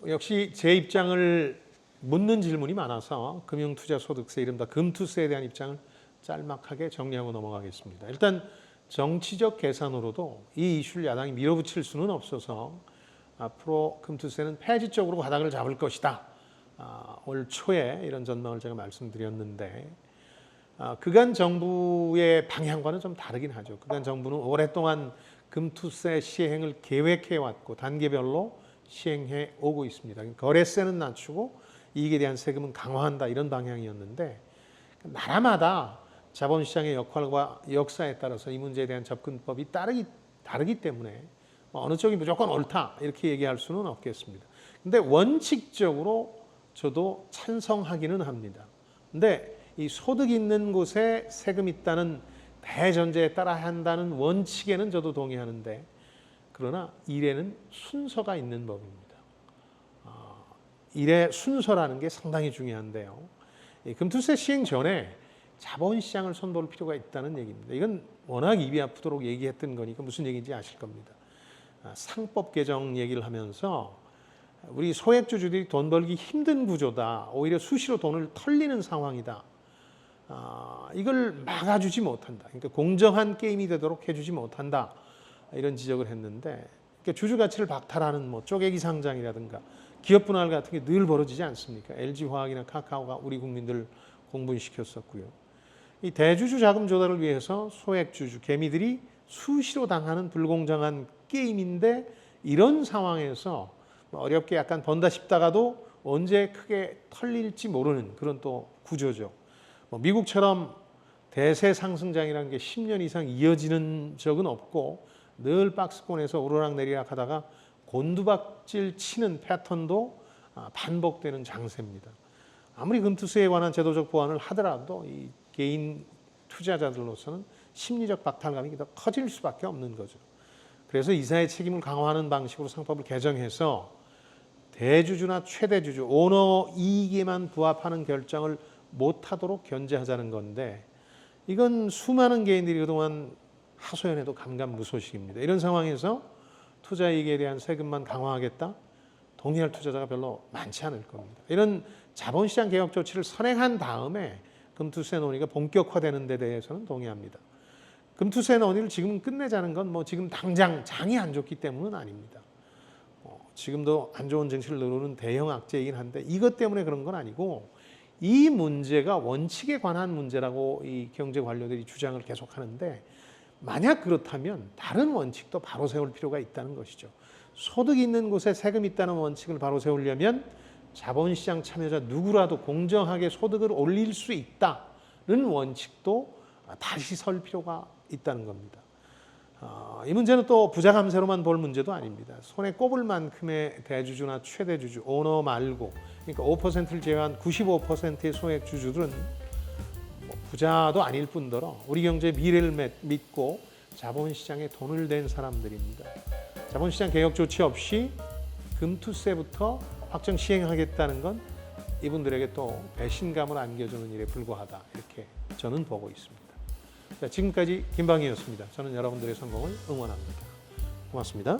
역시 제 입장을 묻는 질문이 많아서 금융투자소득세, 이른바 금투세에 대한 입장을 짤막하게 정리하고 넘어가겠습니다. 일단 정치적 계산으로도 이 이슈를 야당이 밀어붙일 수는 없어서 앞으로 금투세는 폐지적으로 바닥을 잡을 것이다. 올 초에 이런 전망을 제가 말씀드렸는데 그간 정부의 방향과는 좀 다르긴 하죠. 그간 정부는 오랫동안 금투세 시행을 계획해왔고 단계별로 시행해 오고 있습니다. 거래세는 낮추고 이익에 대한 세금은 강화한다, 이런 방향이었는데 나라마다 자본시장의 역할과 역사에 따라서 이 문제에 대한 접근법이 다르기 때문에 어느 쪽이 무조건 옳다 이렇게 얘기할 수는 없겠습니다. 근데 원칙적으로 저도 찬성하기는 합니다. 근데 이 소득 있는 곳에 세금 있다는 대전제에 따라야 한다는 원칙에는 저도 동의하는데, 그러나 일에는 순서가 있는 법입니다. 일의 순서라는 게 상당히 중요한데요. 금투세 시행 전에 자본시장을 손볼 필요가 있다는 얘기입니다. 이건 워낙 입이 아프도록 얘기했던 거니까 무슨 얘기인지 아실 겁니다. 상법 개정 얘기를 하면서 우리 소액주주들이 돈 벌기 힘든 구조다, 오히려 수시로 돈을 털리는 상황이다, 이걸 막아주지 못한다, 그러니까 공정한 게임이 되도록 해주지 못한다, 이런 지적을 했는데, 그러니까 주주 가치를 박탈하는 쪼개기 상장이라든가 기업 분할 같은 게 늘 벌어지지 않습니까? LG화학이나 카카오가 우리 국민들 공분시켰었고요. 이 대주주 자금 조달을 위해서 소액주주, 개미들이 수시로 당하는 불공정한 게임인데, 이런 상황에서 어렵게 약간 번다 싶다가도 언제 크게 털릴지 모르는 그런 또 구조죠. 미국처럼 대세 상승장이라는 게 10년 이상 이어지는 적은 없고 늘 박스권에서 오르락내리락 하다가 곤두박질 치는 패턴도 반복되는 장세입니다. 아무리 금투세에 관한 제도적 보완을 하더라도 이 개인 투자자들로서는 심리적 박탈감이 더 커질 수밖에 없는 거죠. 그래서 이사의 책임을 강화하는 방식으로 상법을 개정해서 대주주나 최대주주, 오너 이익에만 부합하는 결정을 못하도록 견제하자는 건데, 이건 수많은 개인들이 그동안 하소연해도 감감무소식입니다. 이런 상황에서 투자이익에 대한 세금만 강화하겠다? 동의할 투자자가 별로 많지 않을 겁니다. 이런 자본시장 개혁 조치를 선행한 다음에 금투세 논의가 본격화되는 데 대해서는 동의합니다. 금투세 논의를 지금 끝내자는 건 지금 당장 장이 안 좋기 때문은 아닙니다. 지금도 안 좋은 정치를 누르는 대형 악재이긴 한데 이것 때문에 그런 건 아니고, 이 문제가 원칙에 관한 문제라고 이 경제 관료들이 주장을 계속하는데, 만약 그렇다면 다른 원칙도 바로 세울 필요가 있다는 것이죠. 소득이 있는 곳에 세금이 있다는 원칙을 바로 세우려면 자본시장 참여자 누구라도 공정하게 소득을 올릴 수 있다는 원칙도 다시 설 필요가 있다는 겁니다. 이 문제는 또 부자 감세로만 볼 문제도 아닙니다. 손에 꼽을 만큼의 대주주나 최대주주, 오너 말고, 그러니까 5%를 제외한 95%의 소액 주주들은 부자도 아닐 뿐더러 우리 경제의 미래를 믿고 자본시장에 돈을 댄 사람들입니다. 자본시장 개혁 조치 없이 금투세부터 확정 시행하겠다는 건 이분들에게 또 배신감을 안겨주는 일에 불과하다, 이렇게 저는 보고 있습니다. 자, 지금까지 김방희였습니다. 저는 여러분들의 성공을 응원합니다. 고맙습니다.